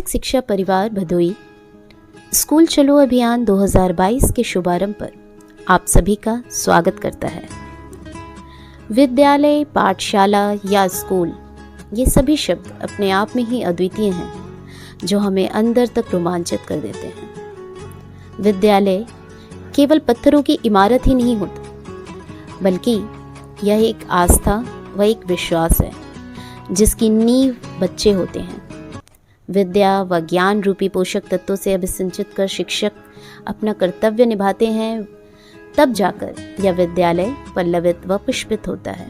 Basic शिक्षा परिवार Bhadohi school चलो अभियान 2022 के शुभारंभ पर आप सभी का स्वागत करता है। विद्यालय, पाठशाला या स्कूल, ये सभी शब्द अपने आप में ही अद्वितीय हैं, जो हमें अंदर तक रोमांचित कर देते हैं। विद्यालय केवल पत्थरों की इमारत ही नहीं होता, बल्कि यह एक आस्था व एक विश्वास है जिसकी नींव बच्चे होते हैं। विद्या व ज्ञान रूपी पोषक तत्वों से अभिसिंचित कर शिक्षक अपना कर्तव्य निभाते हैं, तब जाकर यह विद्यालय पल्लवित व पुष्पित होता है।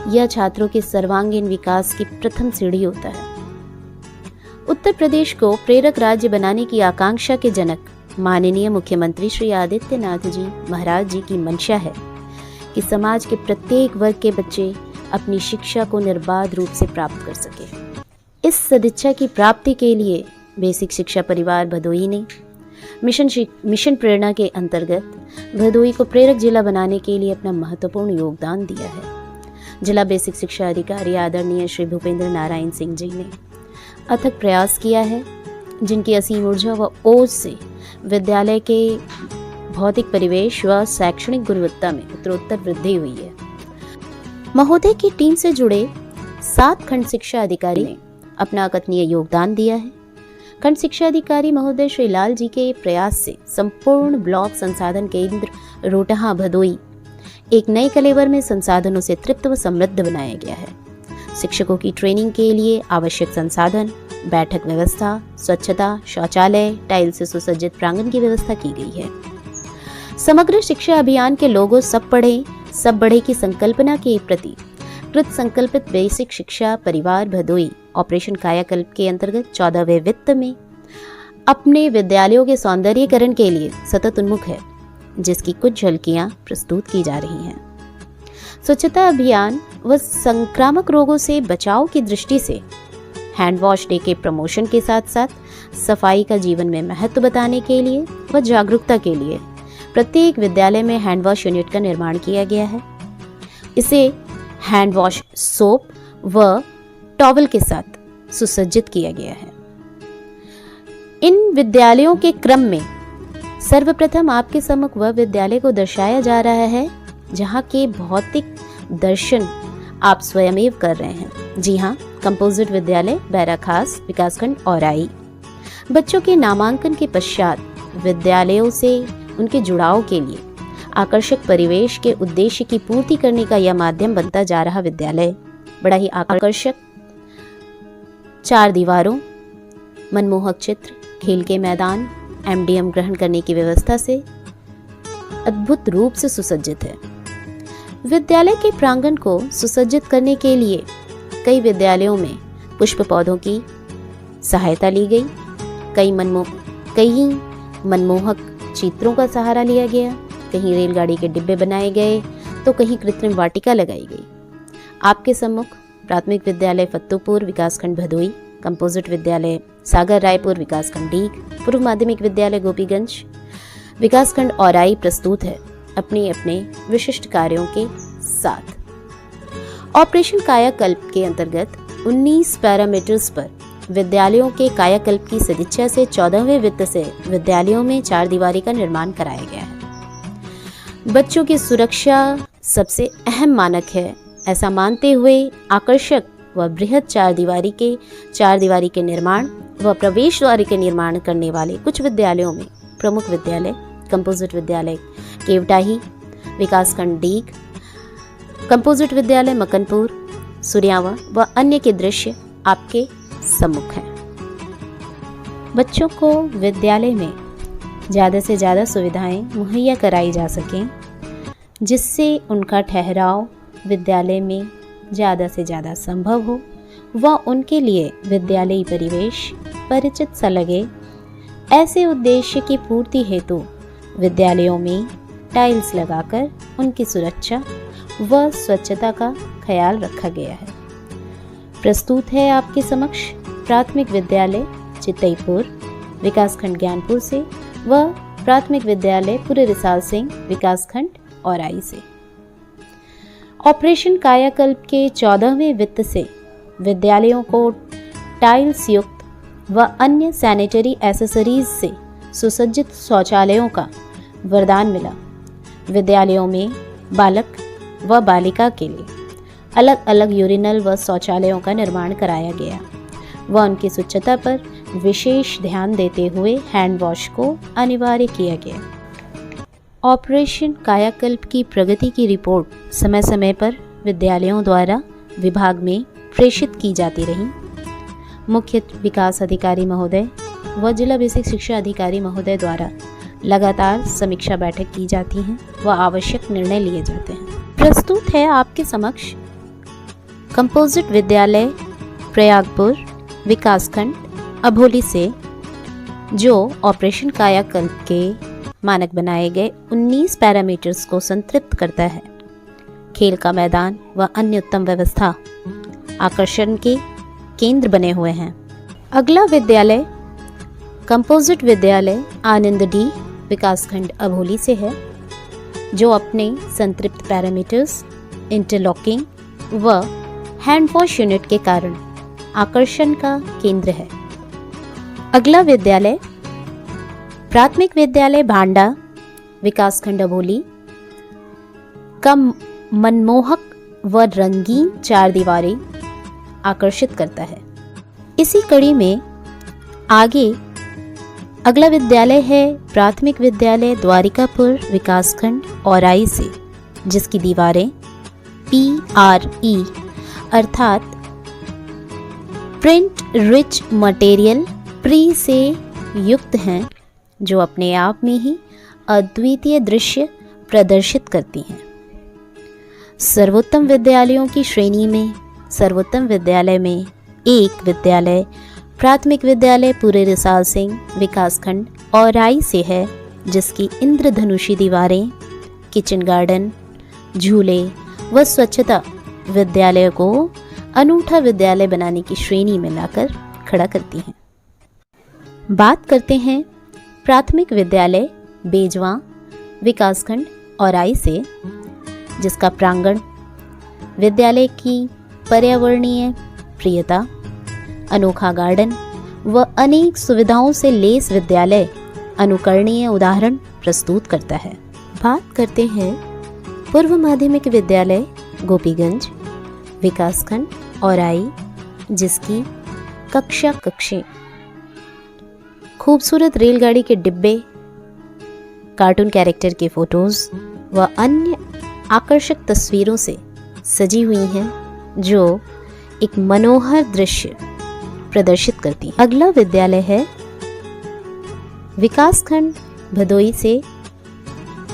यह छात्रों के सर्वांगीण विकास की प्रथम सीढ़ी होता है। उत्तर प्रदेश को प्रेरक राज्य बनाने की आकांक्षा के जनक माननीय मुख्यमंत्री श्री आदित्यनाथ जी महाराज जी की मंशा है कि समाज के प्रत्येक वर्ग के बच्चे अपनी शिक्षा को निर्बाध रूप से प्राप्त कर सके। इस सदिच्छा की प्राप्ति के लिए बेसिक शिक्षा परिवार भदोई ने मिशन प्रेरणा के अंतर्गत भदोई को प्रेरक जिला बनाने के लिए अपना महत्वपूर्ण योगदान दिया है। जिला बेसिक शिक्षा अधिकारी आदरणीय श्री भूपेंद्र नारायण सिंह जी ने अथक प्रयास किया है, जिनकी असीम ऊर्जा व ओज से विद्यालय के भौतिक परिवेश व शैक्षणिक गुणवत्ता में उत्तरोत्तर वृद्धि हुई है। महोदय की टीम से जुड़े 7 खंड शिक्षा अधिकारी ने अपना अकथनीय योगदान दिया है। खंड शिक्षा अधिकारी महोदय श्री लाल जी के प्रयास से संपूर्ण ब्लॉक संसाधन केंद्र रोटहा भदोई एक नए कलेवर में संसाधनों से तृप्त व समृद्ध बनाया गया है। शिक्षकों की ट्रेनिंग के लिए आवश्यक संसाधन, बैठक व्यवस्था, स्वच्छता, शौचालय, टाइल से सुसज्जित प्रांगण की व्यवस्था की गई है। समग्र शिक्षा अभियान के लोगों सब पढ़े सब बढ़े की संकल्पना के प्रति कृत संकल्पित बेसिक शिक्षा परिवार भदोई ऑपरेशन कायाकल्प के अंतर्गत 14वें वित्त में अपने विद्यालयों के सौंदर्यीकरण के लिए सतत उन्मुख है, जिसकी कुछ झलकियां प्रस्तुत की जा रही हैं। स्वच्छता अभियान व संक्रामक रोगों से बचाव की दृष्टि से हैंड वॉश डे के प्रमोशन के साथ साथ सफाई का जीवन में महत्व बताने के लिए व जागरूकता के लिए प्रत्येक विद्यालय में हैंड वॉश यूनिट का निर्माण किया गया है। इसे हैंड वॉश सोप व टॉवल के साथ सुसज्जित किया गया है। इन विद्यालयों के क्रम में सर्वप्रथम आपके सम्मुख वह विद्यालय को दर्शाया जा रहा है जहां के भौतिक दर्शन आप स्वयमेव कर रहे हैं। जी हाँ, कंपोजिट विद्यालय बैराखास विकासखंड औराई। बच्चों के नामांकन के पश्चात विद्यालयों से उनके जुड़ाव के लिए आकर्षक परिवेश के उद्देश्य की पूर्ति करने का यह माध्यम बनता जा रहा विद्यालय बड़ा ही आकर्षक 4 दीवारों, मनमोहक चित्र, खेल के मैदान, एमडीएम ग्रहण करने की व्यवस्था से अद्भुत रूप से सुसज्जित है। विद्यालय के प्रांगण को सुसज्जित करने के लिए कई विद्यालयों में पुष्प पौधों की सहायता ली गई, कई मनमोहक चित्रों का सहारा लिया गया, कहीं रेलगाड़ी के डिब्बे बनाए गए तो कहीं कृत्रिम वाटिका लगाई गई। आपके सम्मुख प्राथमिक विद्यालय फत्तूपुर विकासखंड भदोई, कंपोजिट विद्यालय सागर रायपुर विकासखंड डीग, पूर्व माध्यमिक विद्यालय गोपीगंज विकासखंड औराई प्रस्तुत है अपने अपने विशिष्ट कार्यों के साथ। ऑपरेशन कायाकल्प के अंतर्गत 19 पैरामीटर्स पर विद्यालयों के कायाकल्प की सदिच्छा से 14वें वित्त से विद्यालयों में 4 दीवारी का निर्माण कराया गया है। बच्चों की सुरक्षा सबसे अहम मानक है, ऐसा मानते हुए आकर्षक व बृहद 4 दीवारी के निर्माण व प्रवेश द्वार के निर्माण करने वाले कुछ विद्यालयों में प्रमुख विद्यालय कंपोजिट विद्यालय केवटाही विकासखंड डीग, कंपोजिट विद्यालय मकनपुर, सुरियावा व अन्य के दृश्य आपके सम्मुख है। बच्चों को विद्यालय में ज़्यादा से ज़्यादा सुविधाएं मुहैया कराई जा सकें, जिससे उनका ठहराव विद्यालय में ज़्यादा से ज़्यादा संभव हो व उनके लिए विद्यालयी परिवेश परिचित सा लगे। ऐसे उद्देश्य की पूर्ति हेतु विद्यालयों में टाइल्स लगाकर उनकी सुरक्षा व स्वच्छता का ख्याल रखा गया है। प्रस्तुत है आपके समक्ष प्राथमिक विद्यालय चितईपुर विकासखंड ज्ञानपुर से व प्राथमिक विद्यालय पूरे रिसाल सिंह विकासखंड औराई से। ऑपरेशन कायाकल्प के 14वें वित्त से विद्यालयों को टाइल्स युक्त व अन्य सैनिटरी एसेसरीज से सुसज्जित शौचालयों का वरदान मिला। विद्यालयों में बालक व बालिका के लिए अलग अलग यूरिनल व शौचालयों का निर्माण कराया गया व उनकी स्वच्छता पर विशेष ध्यान देते हुए हैंड वॉश को अनिवार्य किया गया। ऑपरेशन कायाकल्प की प्रगति की रिपोर्ट समय समय पर विद्यालयों द्वारा विभाग में प्रेषित की जाती रही। मुख्य विकास अधिकारी महोदय व जिला बेसिक शिक्षा अधिकारी महोदय द्वारा लगातार समीक्षा बैठक की जाती हैं व आवश्यक निर्णय लिए जाते हैं। प्रस्तुत है आपके समक्ष कंपोजिट विद्यालय प्रयागपुर विकासखंड अभोली से, जो ऑपरेशन कायाकल्प के मानक बनाए गए 19 पैरामीटर्स को संतृप्त करता है। खेल का मैदान व अन्य उत्तम व्यवस्था आकर्षण के केंद्र बने हुए हैं। अगला विद्यालय कंपोजिट विद्यालय आनंद डी विकासखंड अभोली से है, जो अपने संतृप्त पैरामीटर्स, इंटरलॉकिंग व हैंड वॉश यूनिट के कारण आकर्षण का केंद्र है। अगला विद्यालय प्राथमिक विद्यालय भांडा विकासखंड अभोली का मनमोहक व रंगीन चार दीवारी आकर्षित करता है। इसी कड़ी में आगे अगला विद्यालय है प्राथमिक विद्यालय द्वारिकापुर विकासखंड औराई से, जिसकी दीवारें PRE अर्थात प्रिंट रिच मटेरियल प्री से युक्त हैं, जो अपने आप में ही अद्वितीय दृश्य प्रदर्शित करती हैं। सर्वोत्तम विद्यालयों की श्रेणी में सर्वोत्तम विद्यालय में एक विद्यालय प्राथमिक विद्यालय पूरे रिसाल सिंह विकासखंड औराई से है, जिसकी इंद्रधनुषी दीवारें, किचन गार्डन, झूले व स्वच्छता विद्यालय को अनूठा विद्यालय बनाने की श्रेणी में लाकर खड़ा करती हैं। बात करते हैं प्राथमिक विद्यालय बेजवा विकासखंड औराई से, जिसका प्रांगण विद्यालय की पर्यावरणीय प्रियता, अनोखा गार्डन व अनेक सुविधाओं से लेस विद्यालय अनुकरणीय उदाहरण प्रस्तुत करता है। बात करते हैं पूर्व माध्यमिक विद्यालय गोपीगंज विकासखंड औराई, जिसकी कक्षा कक्षे खूबसूरत रेलगाड़ी के डिब्बे, कार्टून कैरेक्टर के फोटोज व अन्य आकर्षक तस्वीरों से सजी हुई हैं, जो एक मनोहर दृश्य प्रदर्शित करती हैं। अगला विद्यालय है विकासखंड भदोई से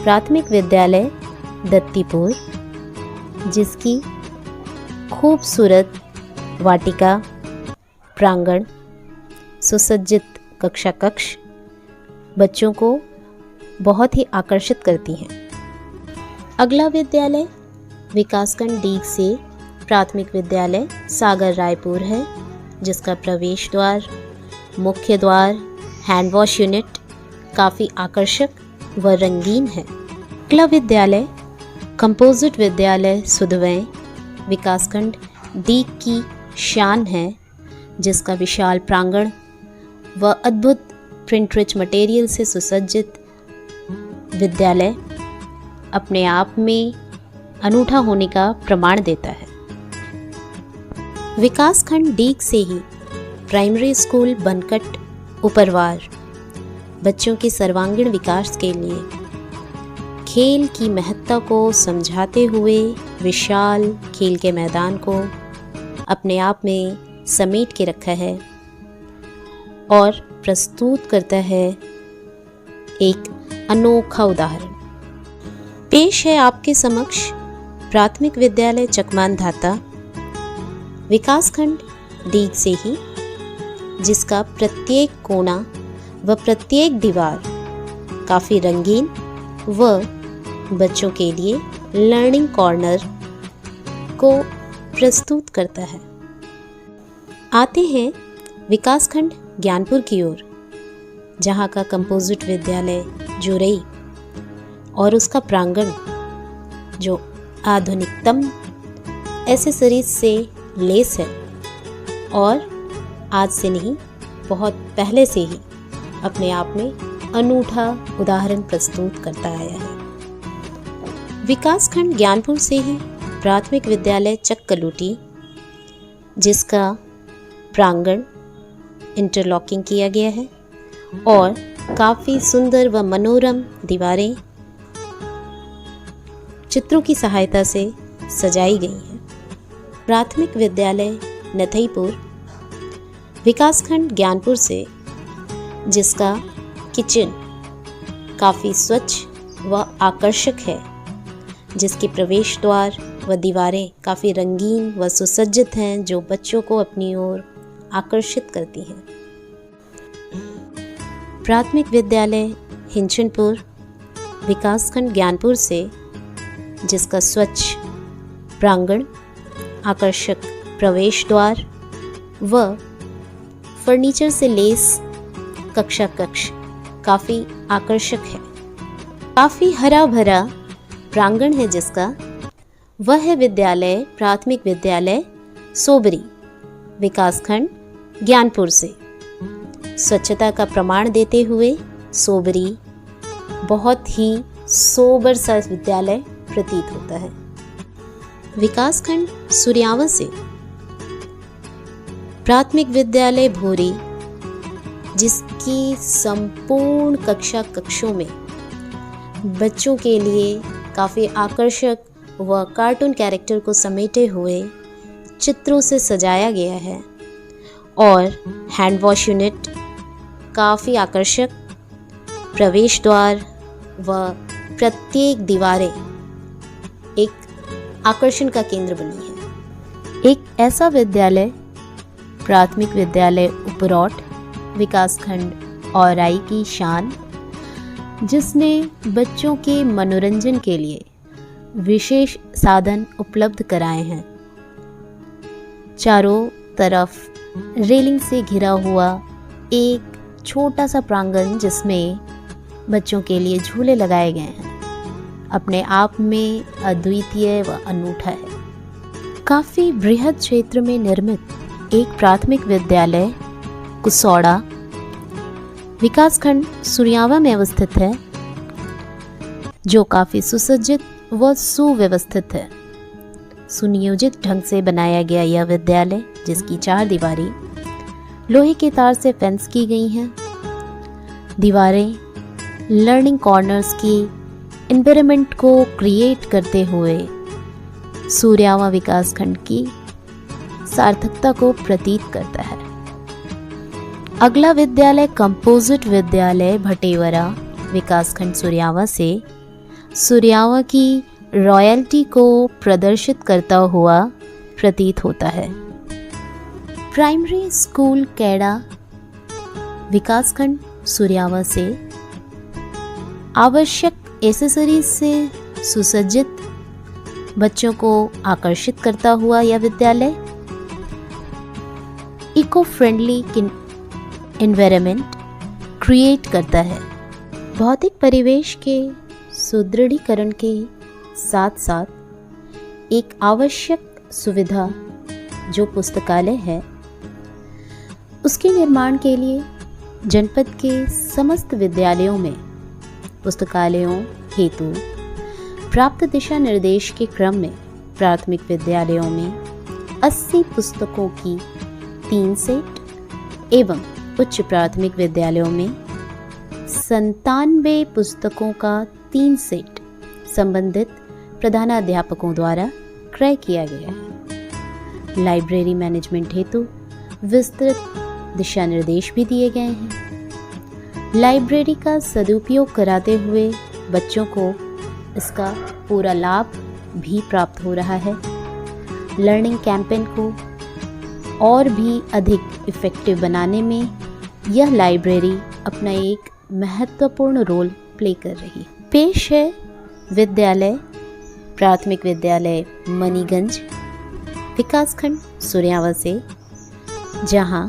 प्राथमिक विद्यालय दत्तीपुर, जिसकी खूबसूरत वाटिका, प्रांगण, सुसज्जित कक्षा कक्ष बच्चों को बहुत ही आकर्षित करती हैं। अगला विद्यालय विकासखंड डीग से प्राथमिक विद्यालय सागर रायपुर है, जिसका प्रवेश द्वार, मुख्य द्वार, हैंड वॉश यूनिट काफ़ी आकर्षक व रंगीन है। अगला विद्यालय कंपोजिट विद्यालय सुधवैं विकासखंड डीग की शान है, जिसका विशाल प्रांगण व अद्भुत प्रिंट रिच मटेरियल से सुसज्जित विद्यालय अपने आप में अनूठा होने का प्रमाण देता है। विकासखंड डीग से ही प्राइमरी स्कूल बनकट उपरवार बच्चों के सर्वांगीण विकास के लिए खेल की महत्ता को समझाते हुए विशाल खेल के मैदान को अपने आप में समेट के रखा है और प्रस्तुत करता है एक अनोखा उदाहरण। पेश है आपके समक्ष प्राथमिक विद्यालय चकमान धाता विकासखंड डीग से ही, जिसका प्रत्येक कोना व प्रत्येक दीवार काफ़ी रंगीन व बच्चों के लिए लर्निंग कॉर्नर को प्रस्तुत करता है। आते हैं विकासखंड ज्ञानपुर की ओर, जहाँ का कंपोजिट विद्यालय जोरई और उसका प्रांगण जो आधुनिकतम एसेसरीज से लेस है और आज से नहीं बहुत पहले से ही अपने आप में अनूठा उदाहरण प्रस्तुत करता आया है। विकासखंड ज्ञानपुर से ही प्राथमिक विद्यालय चक्कलूटी, जिसका प्रांगण इंटरलॉकिंग किया गया है और काफ़ी सुंदर व मनोरम दीवारें चित्रों की सहायता से सजाई गई हैं। प्राथमिक विद्यालय नथईपुर विकासखंड ज्ञानपुर से, जिसका किचन काफ़ी स्वच्छ व आकर्षक है, जिसके प्रवेश द्वार व दीवारें काफ़ी रंगीन व सुसज्जित हैं, जो बच्चों को अपनी ओर आकर्षित करती हैं। प्राथमिक विद्यालय हिंचनपुर विकासखंड ज्ञानपुर से, जिसका स्वच्छ प्रांगण, आकर्षक प्रवेश द्वार व फर्नीचर से लेस कक्षा कक्ष काफ़ी आकर्षक है। काफ़ी हरा भरा प्रांगण है, जिसका वह है विद्यालय प्राथमिक विद्यालय सोबरी विकासखंड ज्ञानपुर से। स्वच्छता का प्रमाण देते हुए सोबरी बहुत ही सोबर सा विद्यालय प्रतीत होता है। विकासखंड सूर्यावा से प्राथमिक विद्यालय भोरी, जिसकी संपूर्ण कक्षों में बच्चों के लिए काफ़ी आकर्षक व कार्टून कैरेक्टर को समेटे हुए चित्रों से सजाया गया है और हैंड वॉश यूनिट, काफ़ी आकर्षक प्रवेश द्वार व प्रत्येक दीवारें एक आकर्षण का केंद्र बनी है। एक ऐसा विद्यालय प्राथमिक विद्यालय उपरौट विकासखंड औराई की शान, जिसने बच्चों के मनोरंजन के लिए विशेष साधन उपलब्ध कराए हैं। चारों तरफ रेलिंग से घिरा हुआ एक छोटा सा प्रांगण, जिसमें बच्चों के लिए झूले लगाए गए हैं, अपने आप में अद्वितीय व अनूठा है। काफ़ी बृहद क्षेत्र में निर्मित एक प्राथमिक विद्यालय कुसौड़ा विकासखंड सूर्यावा में अवस्थित है, जो काफ़ी सुसज्जित व सुव्यवस्थित है। सुनियोजित ढंग से बनाया गया यह विद्यालय, जिसकी 4 दीवारें लोहे के तार से फेंस की गई हैं। दीवारें लर्निंग कॉर्नर्स की एनवायरनमेंट को क्रिएट करते हुए सूर्यावा विकासखंड की सार्थकता को प्रतीत करता है। अगला विद्यालय कंपोजिट विद्यालय भटेवरा विकासखंड सूर्यावा से सूर्यावा की रॉयल्टी को प्रदर्शित करता हुआ प्रतीत होता है। प्राइमरी स्कूल कैड़ा विकासखंड सूर्यावा से आवश्यक एसेसरीज से सुसज्जित बच्चों को आकर्षित करता हुआ यह विद्यालय इको फ्रेंडली एनवायरनमेंट क्रिएट करता है। भौतिक परिवेश के सुदृढ़ीकरण के साथ साथ एक आवश्यक सुविधा जो पुस्तकालय है, उसके निर्माण के लिए जनपद के समस्त विद्यालयों में पुस्तकालयों हेतु प्राप्त दिशा निर्देश के क्रम में प्राथमिक विद्यालयों में 80 पुस्तकों की 3 सेट एवं उच्च प्राथमिक विद्यालयों में 97 पुस्तकों का 3 सेट संबंधित प्रधानाध्यापकों द्वारा क्रय किया गया है। लाइब्रेरी मैनेजमेंट हेतु विस्तृत दिशा निर्देश भी दिए गए हैं। लाइब्रेरी का सदुपयोग कराते हुए बच्चों को इसका पूरा लाभ भी प्राप्त हो रहा है। लर्निंग कैंपेन को और भी अधिक इफ़ेक्टिव बनाने में यह लाइब्रेरी अपना एक महत्वपूर्ण रोल प्ले कर रही है। पेश है विद्यालय प्राथमिक विद्यालय मनीगंज विकासखंड सूर्यावा से, जहां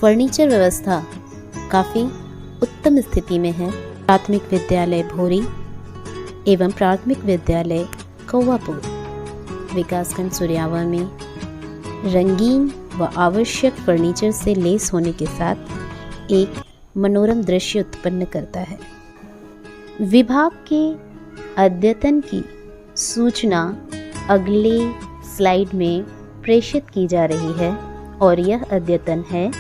फर्नीचर व्यवस्था काफ़ी उत्तम स्थिति में है। प्राथमिक विद्यालय भोरी एवं प्राथमिक विद्यालय कौवापुर विकासखंड सूर्यावा में रंगीन व आवश्यक फर्नीचर से लेस होने के साथ एक मनोरम दृश्य उत्पन्न करता है। विभाग के अद्यतन की सूचना अगले स्लाइड में प्रेषित की जा रही है और यह अद्यतन है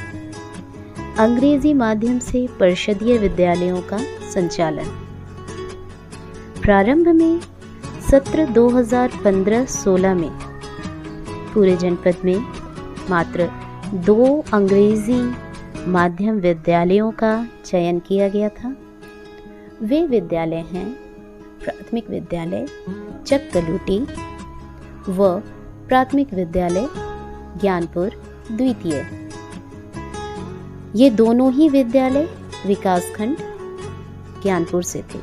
अंग्रेजी माध्यम से परिषदीय विद्यालयों का संचालन। प्रारंभ में सत्र 2015-16 में पूरे जनपद में मात्र 2 अंग्रेजी माध्यम विद्यालयों का चयन किया गया था। वे विद्यालय हैं प्राथमिक विद्यालय चककलूटी व प्राथमिक विद्यालय ज्ञानपुर द्वितीय। ये दोनों ही विद्यालय विकासखंड ज्ञानपुर से थे।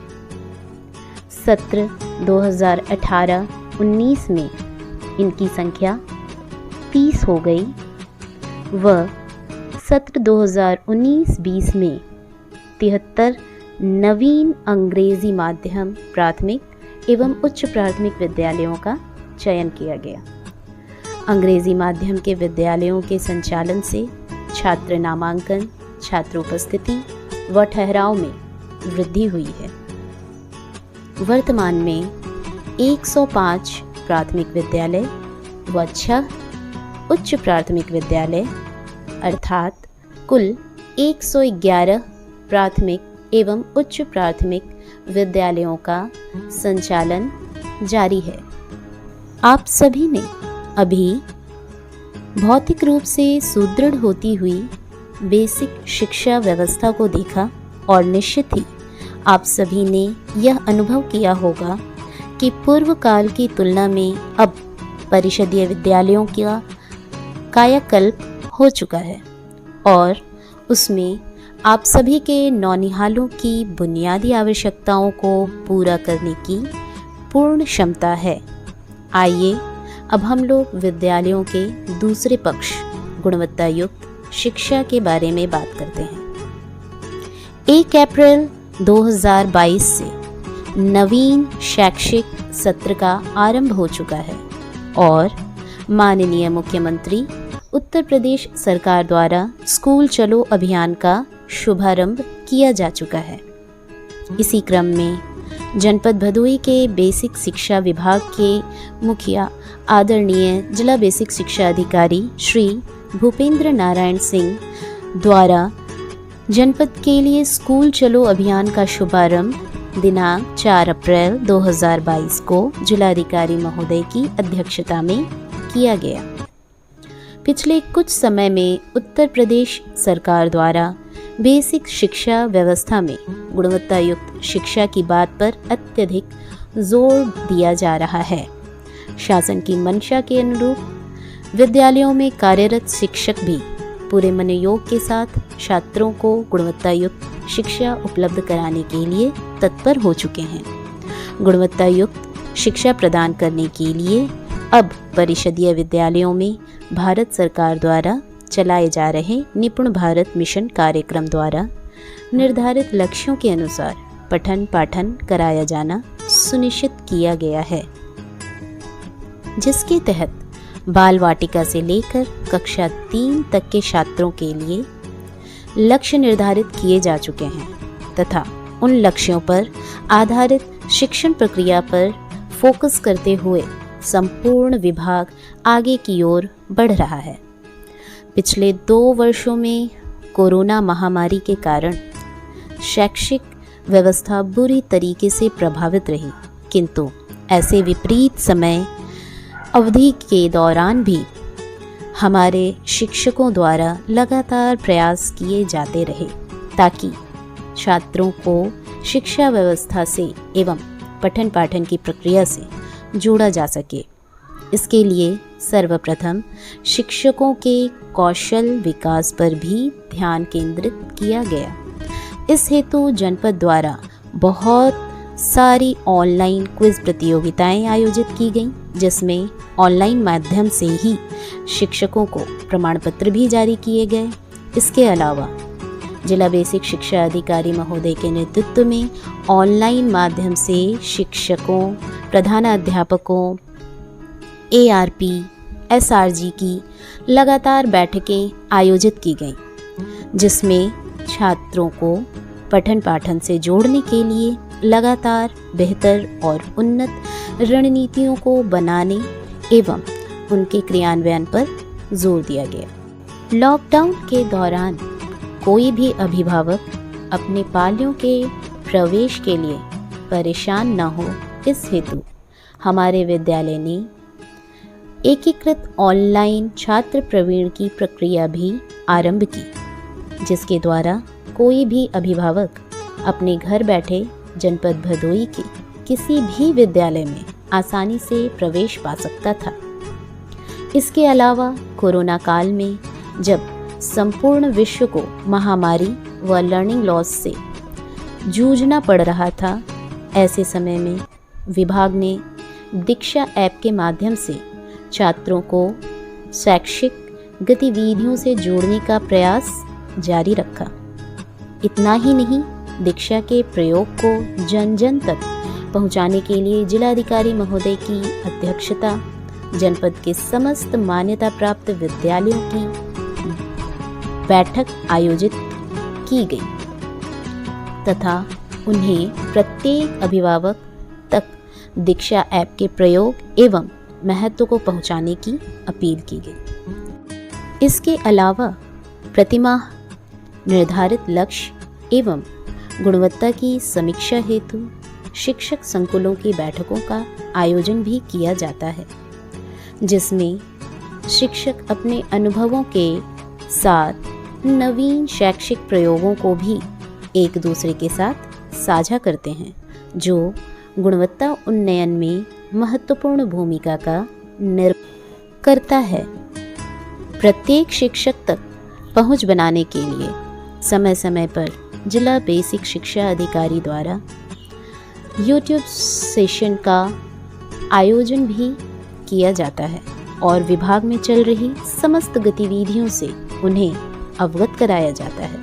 सत्र 2018-19 में इनकी संख्या 30 हो गई व सत्र 2019-20 में 73 नवीन अंग्रेजी माध्यम प्राथमिक एवं उच्च प्राथमिक विद्यालयों का चयन किया गया। अंग्रेजी माध्यम के विद्यालयों के संचालन से छात्र नामांकन, छात्र उपस्थिति व ठहराव में वृद्धि हुई है। वर्तमान में 105 प्राथमिक विद्यालय व 6 उच्च प्राथमिक विद्यालय अर्थात कुल 111 प्राथमिक एवं उच्च प्राथमिक विद्यालयों का संचालन जारी है। आप सभी ने अभी भौतिक रूप से सुदृढ़ होती हुई बेसिक शिक्षा व्यवस्था को देखा और निश्चित ही आप सभी ने यह अनुभव किया होगा कि पूर्व काल की तुलना में अब परिषदीय विद्यालयों का कायाकल्प हो चुका है और उसमें आप सभी के नौनिहालों की बुनियादी आवश्यकताओं को पूरा करने की पूर्ण क्षमता है। आइए अब हम लोग विद्यालयों के दूसरे पक्ष गुणवत्ता युक्त शिक्षा के बारे में बात करते हैं। 1 अप्रैल 2022 से नवीन शैक्षिक सत्र का आरंभ हो चुका है और माननीय मुख्यमंत्री उत्तर प्रदेश सरकार द्वारा स्कूल चलो अभियान का शुभारंभ किया जा चुका है। इसी क्रम में जनपद भदोही के बेसिक शिक्षा विभाग के मुखिया आदरणीय जिला बेसिक शिक्षा अधिकारी श्री भूपेंद्र नारायण सिंह द्वारा जनपद के लिए स्कूल चलो अभियान का शुभारंभ दिनांक 4 अप्रैल 2022 को जिलाधिकारी महोदय की अध्यक्षता में किया गया। पिछले कुछ समय में उत्तर प्रदेश सरकार द्वारा बेसिक शिक्षा व्यवस्था में गुणवत्ता युक्त शिक्षा की बात पर अत्यधिक जोर दिया जा रहा है। शासन की मंशा के अनुरूप विद्यालयों में कार्यरत शिक्षक भी पूरे मनोयोग के साथ छात्रों को गुणवत्ता युक्त शिक्षा उपलब्ध कराने के लिए तत्पर हो चुके हैं। गुणवत्ता युक्त शिक्षा प्रदान करने के लिए अब परिषदीय विद्यालयों में भारत सरकार द्वारा चलाए जा रहे निपुण भारत मिशन कार्यक्रम द्वारा निर्धारित लक्ष्यों के अनुसार पठन पाठन कराया जाना सुनिश्चित किया गया है, जिसके तहत बाल वाटिका से लेकर कक्षा 3 तक के छात्रों के लिए लक्ष्य निर्धारित किए जा चुके हैं तथा उन लक्ष्यों पर आधारित शिक्षण प्रक्रिया पर फोकस करते हुए संपूर्ण विभाग आगे की ओर बढ़ रहा है। पिछले 2 वर्षों में कोरोना महामारी के कारण शैक्षिक व्यवस्था बुरी तरीके से प्रभावित रही, किंतु ऐसे विपरीत समय अवधि के दौरान भी हमारे शिक्षकों द्वारा लगातार प्रयास किए जाते रहे ताकि छात्रों को शिक्षा व्यवस्था से एवं पठन पाठन की प्रक्रिया से जोड़ा जा सके। इसके लिए सर्वप्रथम शिक्षकों के कौशल विकास पर भी ध्यान केंद्रित किया गया। इस हेतु जनपद द्वारा बहुत सारी ऑनलाइन क्विज प्रतियोगिताएं आयोजित की गईं, जिसमें ऑनलाइन माध्यम से ही शिक्षकों को प्रमाण पत्र भी जारी किए गए। इसके अलावा जिला बेसिक शिक्षा अधिकारी महोदय के नेतृत्व में ऑनलाइन माध्यम से शिक्षकों, प्रधानाध्यापकों, ARP, एसआरजी की लगातार बैठकें आयोजित की गईं, जिसमें छात्रों को पठन पाठन से जोड़ने के लिए लगातार बेहतर और उन्नत रणनीतियों को बनाने एवं उनके क्रियान्वयन पर जोर दिया गया। लॉकडाउन के दौरान कोई भी अभिभावक अपने पालियों के प्रवेश के लिए परेशान न हो, इस हेतु हमारे विद्यालय ने एकीकृत ऑनलाइन छात्र प्रवीण की प्रक्रिया भी आरंभ की, जिसके द्वारा कोई भी अभिभावक अपने घर बैठे जनपद भदोई के किसी भी विद्यालय में आसानी से प्रवेश पा सकता था। इसके अलावा कोरोना काल में जब संपूर्ण विश्व को महामारी व लर्निंग लॉस से जूझना पड़ रहा था, ऐसे समय में विभाग ने दीक्षा ऐप के माध्यम से छात्रों को शैक्षिक गतिविधियों से जोड़ने का प्रयास जारी रखा। इतना ही नहीं, दीक्षा के प्रयोग को जन जन तक पहुंचाने के लिए जिलाधिकारी महोदय की अध्यक्षता जनपद के समस्त मान्यता प्राप्त विद्यालयों की बैठक आयोजित की गई तथा उन्हें प्रत्येक अभिभावक तक दीक्षा ऐप के प्रयोग एवं महत्व को पहुंचाने की अपील की गई। इसके अलावा प्रतिमाह निर्धारित लक्ष्य एवं गुणवत्ता की समीक्षा हेतु शिक्षक संकुलों की बैठकों का आयोजन भी किया जाता है, जिसमें शिक्षक अपने अनुभवों के साथ नवीन शैक्षिक प्रयोगों को भी एक दूसरे के साथ साझा करते हैं, जो गुणवत्ता उन्नयन में महत्वपूर्ण भूमिका का निर्वहन करता है। प्रत्येक शिक्षक तक पहुंच बनाने के लिए समय समय पर जिला बेसिक शिक्षा अधिकारी द्वारा यूट्यूब सेशन का आयोजन भी किया जाता है और विभाग में चल रही समस्त गतिविधियों से उन्हें अवगत कराया जाता है।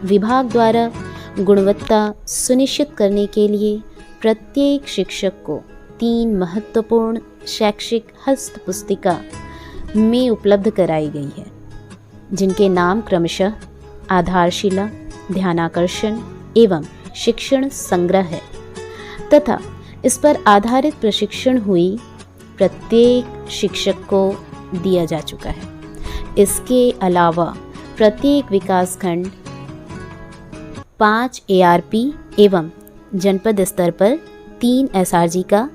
विभाग द्वारा गुणवत्ता सुनिश्चित करने के लिए प्रत्येक शिक्षक को 3 महत्वपूर्ण शैक्षिक हस्त पुस्तिका में उपलब्ध कराई गई है, जिनके नाम क्रमशः आधारशिला, ध्यानाकर्षण एवं शिक्षण संग्रह है तथा इस पर आधारित प्रशिक्षण हुई प्रत्येक शिक्षक को दिया जा चुका है। इसके अलावा प्रत्येक विकासखंड 5 ARP एवं जनपद स्तर पर 3 SRG का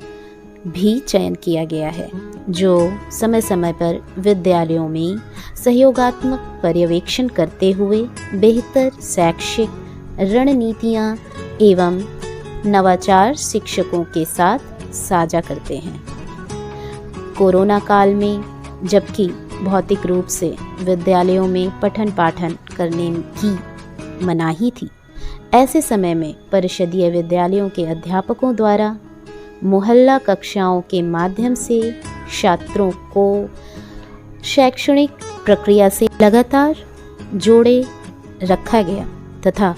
भी चयन किया गया है, जो समय समय पर विद्यालयों में सहयोगात्मक पर्यवेक्षण करते हुए बेहतर शैक्षिक रणनीतियाँ एवं नवाचार शिक्षकों के साथ साझा करते हैं। कोरोना काल में जबकि भौतिक रूप से विद्यालयों में पठन पाठन करने की मनाही थी, ऐसे समय में परिषदीय विद्यालयों के अध्यापकों द्वारा मोहल्ला कक्षाओं के माध्यम से छात्रों को शैक्षणिक प्रक्रिया से लगातार जोड़े रखा गया तथा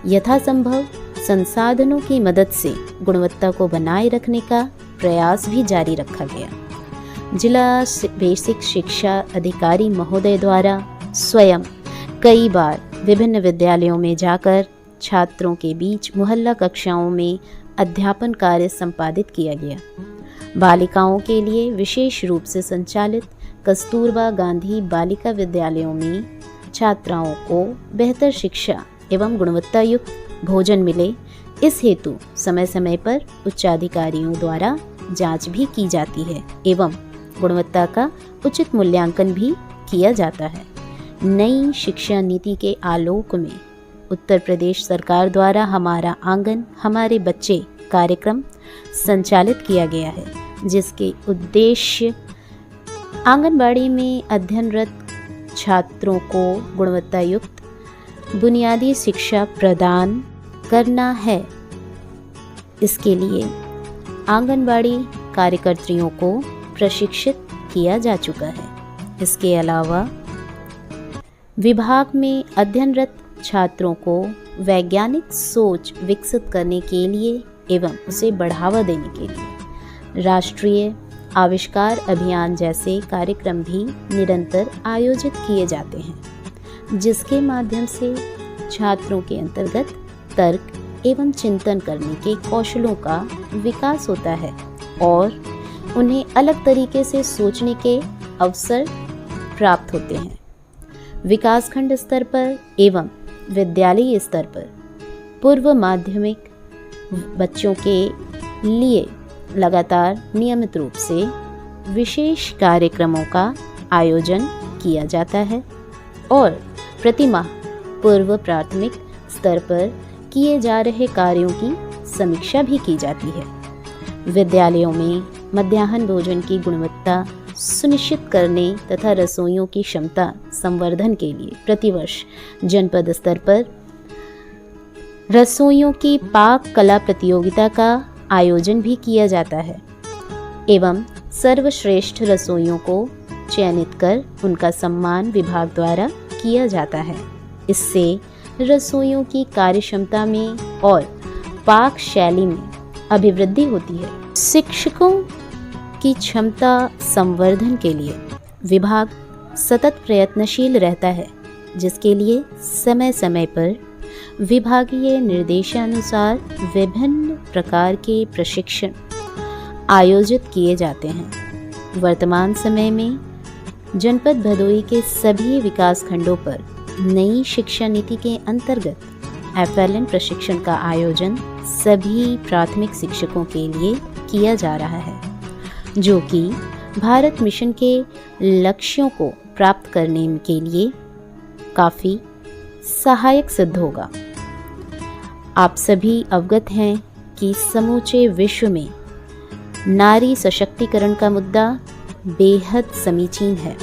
यथासंभव संसाधनों की मदद से गुणवत्ता को बनाए रखने का प्रयास भी जारी रखा गया। जिला बेसिक शिक्षा अधिकारी महोदय द्वारा स्वयं कई बार विभिन्न विद्यालयों में जाकर छात्रों के बीच मोहल्ला कक्षाओं में अध्यापन कार्य संपादित किया गया। बालिकाओं के लिए विशेष रूप से संचालित कस्तूरबा गांधी बालिका विद्यालयों में छात्राओं को बेहतर शिक्षा एवं गुणवत्ता युक्त भोजन मिले, इस हेतु समय समय पर उच्चाधिकारियों द्वारा जांच भी की जाती है एवं गुणवत्ता का उचित मूल्यांकन भी किया जाता है। नई शिक्षा नीति के आलोक में उत्तर प्रदेश सरकार द्वारा हमारा आंगन हमारे बच्चे कार्यक्रम संचालित किया गया है, जिसके उद्देश्य आंगनबाड़ी में अध्ययनरत छात्रों को गुणवत्ता युक्त बुनियादी शिक्षा प्रदान करना है। इसके लिए आंगनबाड़ी कार्यकर्त्रियों को प्रशिक्षित किया जा चुका है। इसके अलावा विभाग में अध्ययनरत छात्रों को वैज्ञानिक सोच विकसित करने के लिए एवं उसे बढ़ावा देने के लिए राष्ट्रीय आविष्कार अभियान जैसे कार्यक्रम भी निरंतर आयोजित किए जाते हैं, जिसके माध्यम से छात्रों के अंतर्गत तर्क एवं चिंतन करने के कौशलों का विकास होता है और उन्हें अलग तरीके से सोचने के अवसर प्राप्त होते हैं। विकासखंड स्तर पर एवं विद्यालयीय स्तर पर पूर्व माध्यमिक बच्चों के लिए लगातार नियमित रूप से विशेष कार्यक्रमों का आयोजन किया जाता है और प्रतिमाह पूर्व प्राथमिक स्तर पर किए जा रहे कार्यों की समीक्षा भी की जाती है। विद्यालयों में मध्याह्न भोजन की गुणवत्ता सुनिश्चित करने तथा रसोइयों की क्षमता संवर्धन के लिए प्रतिवर्ष जनपद स्तर पर रसोइयों की पाक कला प्रतियोगिता का आयोजन भी किया जाता है एवं सर्वश्रेष्ठ रसोइयों को चयनित कर उनका सम्मान विभाग द्वारा किया जाता है। इससे रसोइयों की कार्यक्षमता में और पाक शैली में अभिवृद्धि होती है। शिक्षकों की क्षमता संवर्धन के लिए विभाग सतत प्रयत्नशील रहता है, जिसके लिए समय समय पर विभागीय निर्देशानुसार विभिन्न प्रकार के प्रशिक्षण आयोजित किए जाते हैं। वर्तमान समय में जनपद भदोही के सभी विकास खंडों पर नई शिक्षा नीति के अंतर्गत FLN प्रशिक्षण का आयोजन सभी प्राथमिक शिक्षकों के लिए किया जा रहा है, जो कि भारत मिशन के लक्ष्यों को प्राप्त करने के लिए काफ़ी सहायक सिद्ध होगा। आप सभी अवगत हैं कि समूचे विश्व में नारी सशक्तिकरण का मुद्दा बेहद समीचीन है।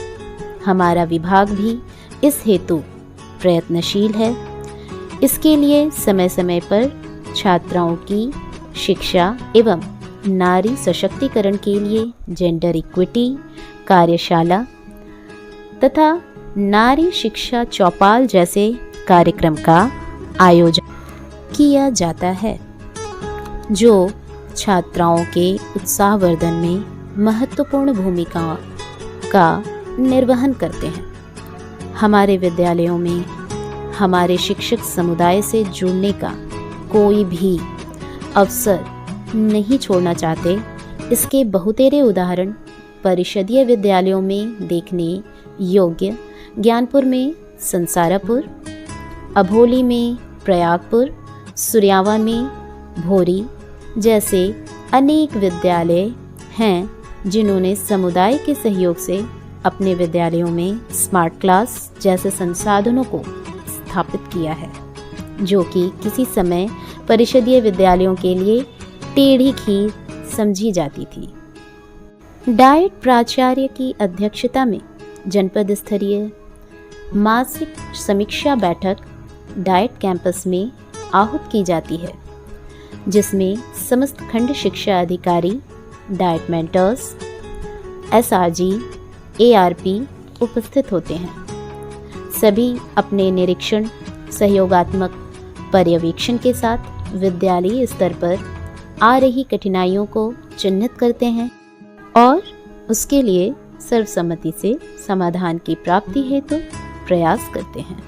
हमारा विभाग भी इस हेतु प्रयत्नशील है। इसके लिए समय समय पर छात्राओं की शिक्षा एवं नारी सशक्तिकरण के लिए जेंडर इक्विटी कार्यशाला तथा नारी शिक्षा चौपाल जैसे कार्यक्रम का आयोजन किया जाता है, जो छात्राओं के उत्साहवर्धन में महत्वपूर्ण भूमिका का निर्वहन करते हैं। हमारे विद्यालयों में हमारे शिक्षक समुदाय से जुड़ने का कोई भी अवसर नहीं छोड़ना चाहते। इसके बहुतेरे उदाहरण परिषदीय विद्यालयों में देखने योग्य ज्ञानपुर में संसारापुर, अभोली में प्रयागपुर, सुरयावा में भोरी जैसे अनेक विद्यालय हैं, जिन्होंने समुदाय के सहयोग से अपने विद्यालयों में स्मार्ट क्लास जैसे संसाधनों को स्थापित किया है, जो कि किसी समय परिषदीय विद्यालयों के लिए टेढ़ी खीर समझी जाती थी। डाइट प्राचार्य की अध्यक्षता में जनपद स्तरीय मासिक समीक्षा बैठक डाइट कैंपस में आहूत की जाती है, जिसमें समस्त खंड शिक्षा अधिकारी, डाइट मेंटर्स, SRG, ARP उपस्थित होते हैं। सभी अपने निरीक्षण सहयोगात्मक पर्यवेक्षण के साथ विद्यालयीय स्तर पर आ रही कठिनाइयों को चिन्हित करते हैं और उसके लिए सर्वसम्मति से समाधान की प्राप्ति हेतु प्रयास करते हैं।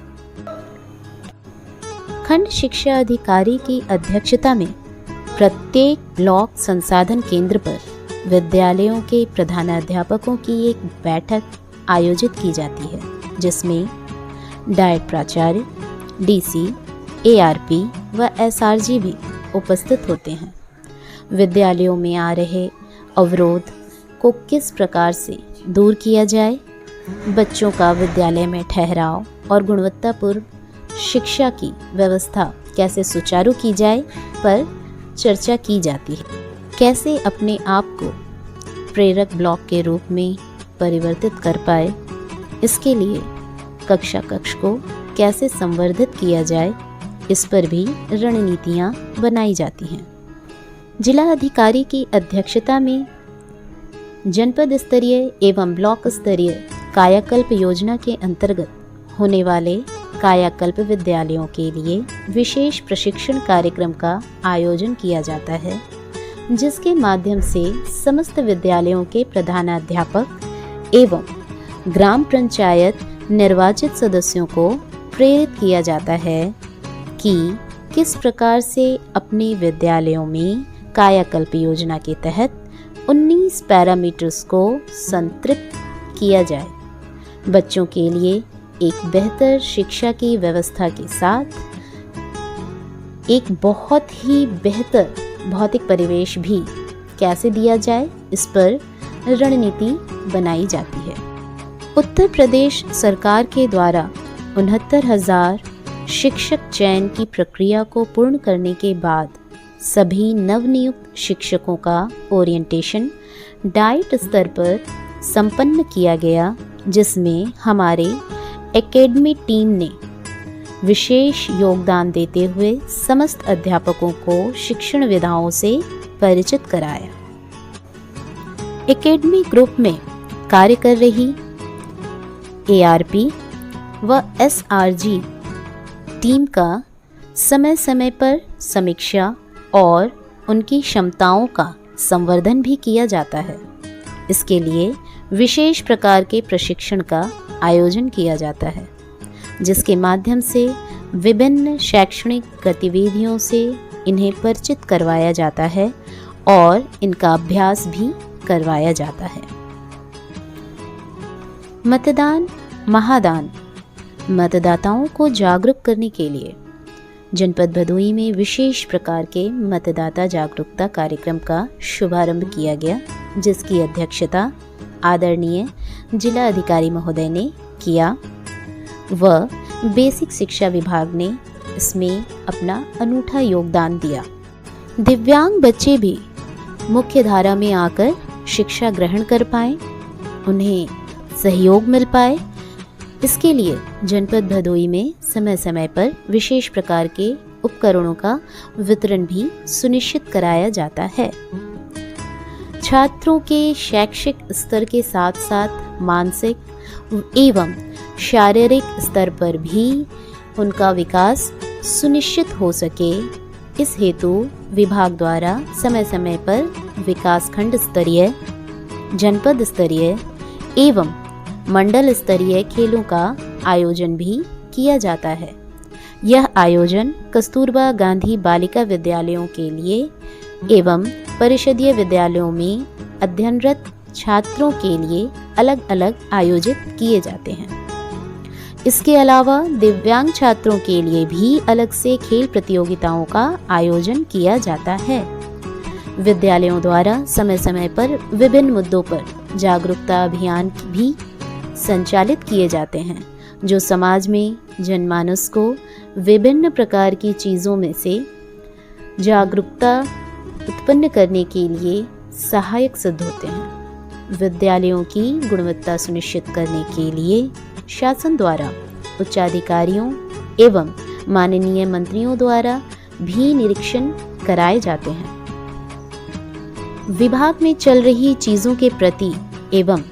खंड शिक्षा अधिकारी की अध्यक्षता में प्रत्येक ब्लॉक संसाधन केंद्र पर विद्यालयों के प्रधानाध्यापकों की एक बैठक आयोजित की जाती है, जिसमें डाइट प्राचार्य, DC, ARP व SRG भी उपस्थित होते हैं। विद्यालयों में आ रहे अवरोध को किस प्रकार से दूर किया जाए, बच्चों का विद्यालय में ठहराव और गुणवत्तापूर्ण शिक्षा की व्यवस्था कैसे सुचारू की जाए पर चर्चा की जाती है। कैसे अपने आप को प्रेरक ब्लॉक के रूप में परिवर्तित कर पाए, इसके लिए कक्षा कक्ष को कैसे संवर्धित किया जाए, इस पर भी रणनीतियाँ बनाई जाती हैं। जिला अधिकारी की अध्यक्षता में जनपद स्तरीय एवं ब्लॉक स्तरीय कायाकल्प योजना के अंतर्गत होने वाले कायाकल्प विद्यालयों के लिए विशेष प्रशिक्षण कार्यक्रम का आयोजन किया जाता है, जिसके माध्यम से समस्त विद्यालयों के प्रधानाध्यापक एवं ग्राम पंचायत निर्वाचित सदस्यों को प्रेरित किया जाता है कि किस प्रकार से अपने विद्यालयों में कायाकल्प योजना के तहत 19 पैरामीटर्स को संतृप्त किया जाए। बच्चों के लिए एक बेहतर शिक्षा की व्यवस्था के साथ एक बहुत ही बेहतर भौतिक परिवेश भी कैसे दिया जाए, इस पर रणनीति बनाई जाती है। उत्तर प्रदेश सरकार के द्वारा 69,000 शिक्षक चयन की प्रक्रिया को पूर्ण करने के बाद सभी नवनियुक्त शिक्षकों का ओरिएंटेशन डाइट स्तर पर संपन्न किया गया, जिसमें हमारे एकेडमी टीम ने विशेष योगदान देते हुए समस्त अध्यापकों को शिक्षण विधाओं से परिचित कराया। एकेडमी ग्रुप में कार्य कर रही ARP व SRG टीम का समय समय पर समीक्षा और उनकी क्षमताओं का संवर्धन भी किया जाता है। इसके लिए विशेष प्रकार के प्रशिक्षण का आयोजन किया जाता है, जिसके माध्यम से विभिन्न शैक्षणिक गतिविधियों से इन्हें परिचित करवाया जाता है और इनका अभ्यास भी करवाया जाता है। मतदान महादान मतदाताओं को जागरूक करने के लिए जनपद भदोही में विशेष प्रकार के मतदाता जागरूकता कार्यक्रम का शुभारंभ किया गया, जिसकी अध्यक्षता आदरणीय जिला अधिकारी महोदय ने किया व बेसिक शिक्षा विभाग ने इसमें अपना अनूठा योगदान दिया। दिव्यांग बच्चे भी मुख्य धारा में आकर शिक्षा ग्रहण कर पाएं, उन्हें सहयोग मिल पाए, इसके लिए जनपद भदोही में समय समय पर विशेष प्रकार के उपकरणों का वितरण भी सुनिश्चित कराया जाता है। छात्रों के शैक्षिक स्तर के साथ साथ मानसिक एवं शारीरिक स्तर पर भी उनका विकास सुनिश्चित हो सके, इस हेतु विभाग द्वारा समय समय पर विकासखंड स्तरीय, जनपद स्तरीय एवं मंडल स्तरीय खेलों का आयोजन भी किया जाता है। यह आयोजन कस्तूरबा गांधी बालिका विद्यालयों के लिए एवं परिषदीय विद्यालयों में अध्ययनरत छात्रों के लिए अलग अलग आयोजित किए जाते हैं। इसके अलावा दिव्यांग छात्रों के लिए भी अलग से खेल प्रतियोगिताओं का आयोजन किया जाता है। विद्यालयों द्वारा समय समय पर विभिन्न मुद्दों पर जागरूकता अभियान भी संचालित किए जाते हैं, जो समाज में जनमानस को विभिन्न प्रकार की चीज़ों में से जागरूकता उत्पन्न करने के लिए सहायक सिद्ध होते हैं। विद्यालयों की गुणवत्ता सुनिश्चित करने के लिए शासन द्वारा उच्चाधिकारियों एवं माननीय मंत्रियों द्वारा भी निरीक्षण कराए जाते हैं। विभाग में चल रही चीज़ों के प्रति एवं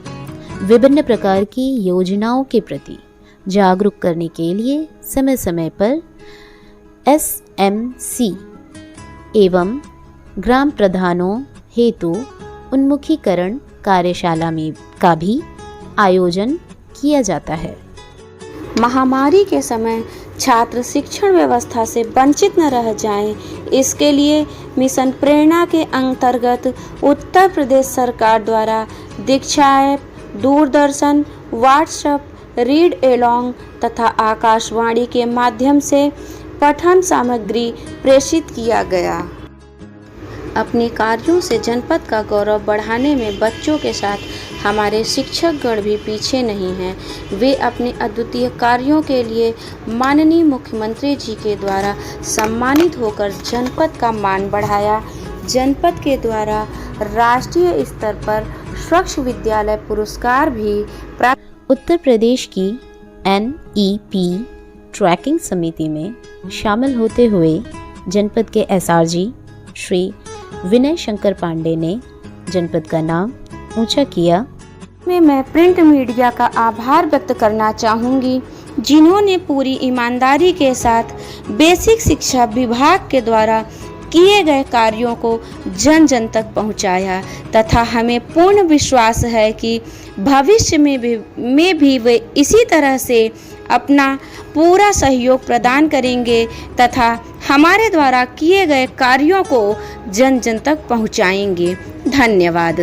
विभिन्न प्रकार की योजनाओं के प्रति जागरूक करने के लिए समय समय पर SMC एवं ग्राम प्रधानों हेतु उन्मुखीकरण कार्यशाला में का भी आयोजन किया जाता है। महामारी के समय छात्र शिक्षण व्यवस्था से वंचित न रह जाएं, इसके लिए मिशन प्रेरणा के अंतर्गत उत्तर प्रदेश सरकार द्वारा Diksha app, Doordarshan, WhatsApp, read along तथा आकाशवाणी के माध्यम से पठन सामग्री प्रेषित किया गया। अपने कार्यों से जनपद का गौरव बढ़ाने में बच्चों के साथ हमारे शिक्षकगण भी पीछे नहीं हैं। वे अपने अद्वितीय कार्यों के लिए माननीय मुख्यमंत्री जी के द्वारा सम्मानित होकर जनपद का मान बढ़ाया। जनपद के द्वारा राष्ट्रीय स्तर पर स्वच्छ विद्यालय पुरस्कार भी प्राप्त। उत्तर प्रदेश की NEP ट्रैकिंग समिति में शामिल होते हुए जनपद के SRG श्री विनय शंकर पांडे ने जनपद का नाम ऊंचा किया। मैं प्रिंट मीडिया का आभार व्यक्त करना चाहूँगी, जिन्होंने पूरी ईमानदारी के साथ बेसिक शिक्षा विभाग के द्वारा किए गए कार्यों को जन जन तक पहुंचाया तथा हमें पूर्ण विश्वास है कि भविष्य में भी वे इसी तरह से अपना पूरा सहयोग प्रदान करेंगे तथा हमारे द्वारा किए गए कार्यों को जन जन तक पहुंचाएंगे। धन्यवाद।